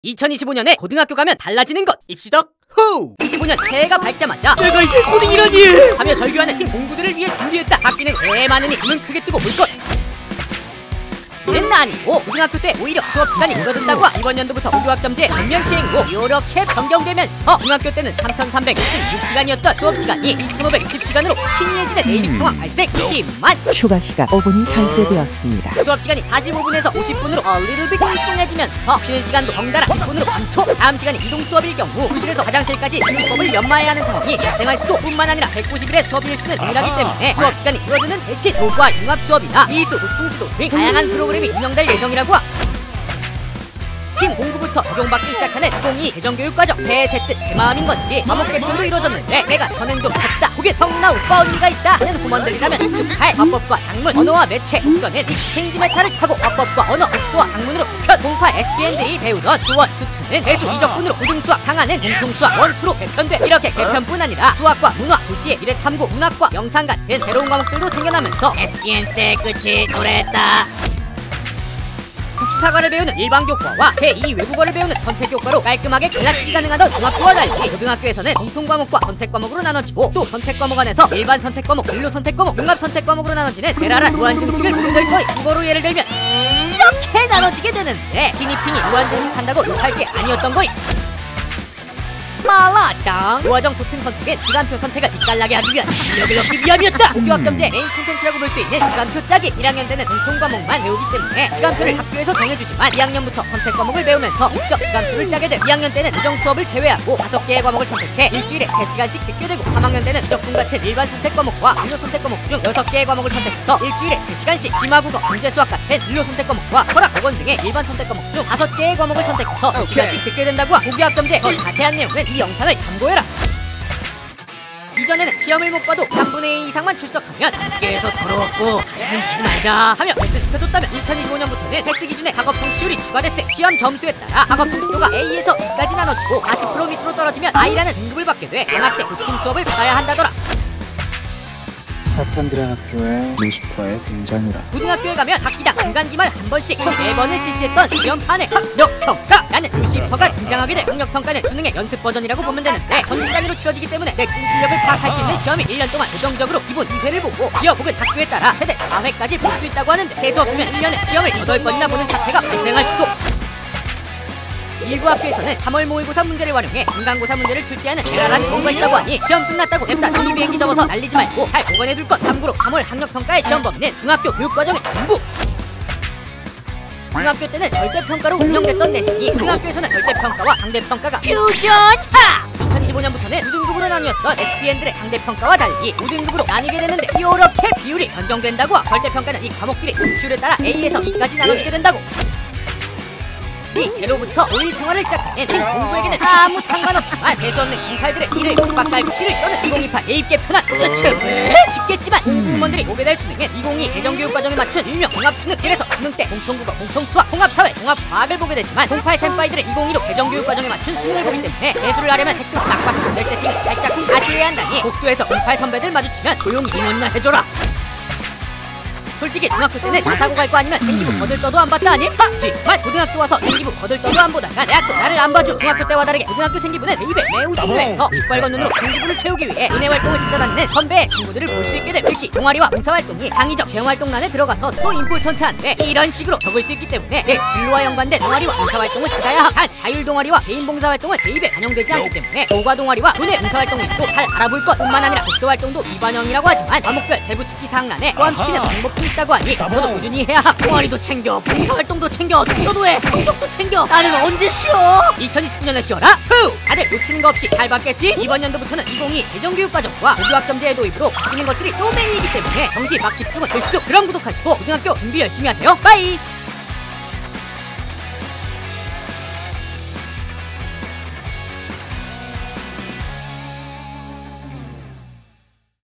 2025년에 고등학교 가면 달라지는 것 입시덕 후! 25년 새해가 밝자마자 내가 이제 고딩이라니! 하며 절규하는 팀 공부들을 위해 준비했다. 학비는 개 많으니 눈은 크게 뜨고 볼 것. 이랬나 아니고 고등학교 때 오히려 수업 시간이 줄어든다고 이번 연도부터 고교학점제 전면 시행으로 이렇게 변경되면서 중학교 때는 3,366시간이었던 수업 시간이 2,560시간으로 스키니해지는 내일이 상황 발생이지만 추가 시간 5분이 결제되었습니다. 수업 시간이 45분에서 50분으로 a little bit 뚱뚱해지면서 쉬는 시간도 덩달아 10분으로 감소. 다음 시간이 이동 수업일 경우 교실에서 화장실까지 준비법을 연마해야 하는 상황이 발생할 수도 뿐만 아니라 190일의 수업 일수는 동일하기 때문에 수업 시간이 줄어드는 대신 교과 융합 수업이나 미수, 노충지도 등 다양한 프로그램이 운영될 예정이라고. 팀 공부부터 적용받기 시작하는 2022 개정교육과정 새 세트 새 마음인 건지 과목 개편도 이루어졌는데 내가 선행 좀 쳤다, 고개 펑나 오빠 언니가 있다 하는 부모들이라면 익숙할 화법과 작문, 언어와 매체, 독서는 익스체인지 메타를 타고 화법과 언어, 독서와 작문으로 편 동파 SPN들이 배우던 수원, 수투는 배수 이적분으로 고등수학, 상하는 공통수학 1, 2로 개편돼 이렇게 개편뿐 아니라 수학과 문화, 도시의 미래탐구, 문학과 영상 같은 새로운 과목들도 생겨나면서 SPN 시대의 끝이 도래했다. 국수사과를 배우는 일반 교과와 제2 외국어를 배우는 선택 교과로 깔끔하게 갈라치기 가능하던 중학교와 달리 고등학교에서는 공통 과목과 선택 과목으로 나눠지고 또 선택 과목 안에서 일반 선택 과목, 진로 선택 과목, 융합 선택 과목으로 나눠지는 대라란 무한증식을 보게 될 거예요. 국어로 예를 들면 이렇게 나눠지게 되는데 티니핑이 무한증식 한다고 욕할 게 아니었던 거예요. 말라당 고화정 도핑 선택은 시간표 선택을 기깔나게 하기 위한 실력을 얻기 위함이었다. 고교학점제 메인 콘텐츠라고 볼 수 있는 시간표 짜기. 1학년 때는 공통 과목만 배우기 때문에 시간표를 학교에서 정해주지만 2학년부터 선택 과목을 배우면서 직접 시간표를 짜게 돼. 2학년 때는 규정 수업을 제외하고 5개의 과목을 선택해 일주일에 3시간씩 듣게 되고 3학년 때는 무조건 같은 일반 선택 과목과 진로 선택 과목 중 6개의 과목을 선택해서 일주일에 3시간씩 심화국어, 문제수학 같은 진로 선택 과목과 철학,国文등의 일반 선택 과목 중 5개의 과목을 선택해서 2시간씩 듣게 된다고. 고교학점제 더 자세한 내용은 이 영상을 참고해라. 이전에는 시험을 못 봐도 3분의 2 이상만 출석하면 학교에서 더러웠고 다시는 보지 말자 하며 패스시켜줬다면 2025년부터는 패스 기준에 학업 성취율이 추가됐을 시험 점수에 따라 학업 성취도가 A에서 B까지 나눠지고 40% 밑으로 떨어지면 I라는 등급을 받게 돼 방학 때 보충 수업을 받아야 한다더라. 사탄들의 학교에 루시퍼의 등장이라. 고등학교에 가면 학기당 중간기말 한 번씩 총 4번을 실시했던 시험판에 학력평가라는 루시퍼가 등장하게 돼. 학력평가는 수능의 연습 버전이라고 보면 되는데 전국 단위로 치러지기 때문에 내 찐 실력을 파악할 수 있는 시험이 1년 동안 고정적으로 기본 2회를 보고 지역 혹은 학교에 따라 최대 4회까지 볼 수 있다고 하는데 재수 없으면 1년에 시험을 8번이나 보는 사태가 발생할 수도. 일부 학교에서는 3월 모의고사 문제를 활용해 중간고사 문제를 출제하는 대란한 경우가 있다고 하니 시험 끝났다고 냅다 종이 비행기 접어서 날리지 말고 잘 보관해둘 것. 참고로 3월 학력평가의 시험 범위는 중학교 교육과정의 전부. 중학교 때는 절대평가로 운영됐던 내신이 고등학교에서는 절대평가와 상대평가가 퓨전하! 2025년부터는 2등급으로 나뉘었던 SPN들의 상대평가와 달리 5등급으로 나뉘게 되는데 이렇게 비율이 변경된다고. 절대평가는 이 과목들이 성취율에 따라 A에서 E까지 나눠지게 된다고. 이 제로부터 5일 생활을 시작하는 팀 공부에게는 아무 상관없지만 재수없는 공팔들의 이를 빡 깔고 실을 떠는 2028 대입 개편안. 도대체 왜? 쉽겠지만 공무원들이 보게 될 수능은 2022 개정교육과정에 맞춘 일명 종합수능. 그래서 수능 때 공통국어, 공통수학, 통합사회, 통합과학을 보게 되지만 08 sen파이들은 2015 개정교육과정에 맞춘 수능을 보기 때문에 재수를 하려면 책도 싹 바꾸고 내 세팅을 살짝 다시 해야 한다니 복도에서 08 선배들 마주치면 조용히 응원이나 해줘라. 솔직히 중학교 때는 자사고 갈 거 아니면 생기부 거들떠도 안 봤다 아니? 하지만 고등학교 와서 생기부 거들떠도 안 보다가 대학도 나를 안 봐줘. 중학교 때와 다르게 고등학교 생기부는 대입에 매우 중요해서 시뻘건 눈으로 생기부를 채우기 위해 은혜 활동을 찾아다니는 선배의 친구들을 볼 수 있게 돼. 특히 동아리와 봉사활동이 창의적 체험활동란에 들어가서 또 임포턴트한데 이런 식으로 적을 수 있기 때문에 내 진로와 연관된 동아리와 봉사활동을 찾아야 함. 단 자율동아리와 개인 봉사활동은 대입에 반영되지 않기 때문에 교과 동아리와 교내 봉사활동도 잘 알아볼 것. 뿐만 아니라 독서활동도 비반영이라고 하지만 과목별 세부 특기 사항란에 포함시키는 방법도 있다고 하니 너도 꾸준히 해야 함. 동아리도 챙겨, 봉사활동도 챙겨, 독서도 해, 성적도 챙겨. 나는 언제 쉬어? 2029년에 쉬어라. 후! 다들 놓치는 거 없이 잘 봤겠지? 이번 연도부터는 2022 개정교육과정과 고교학점제의 도입으로 바뀌는 것들이 또 매니이기 때문에 정시 막 집중은 필수. 그럼 구독하시고 고등학교 준비 열심히 하세요. 빠이!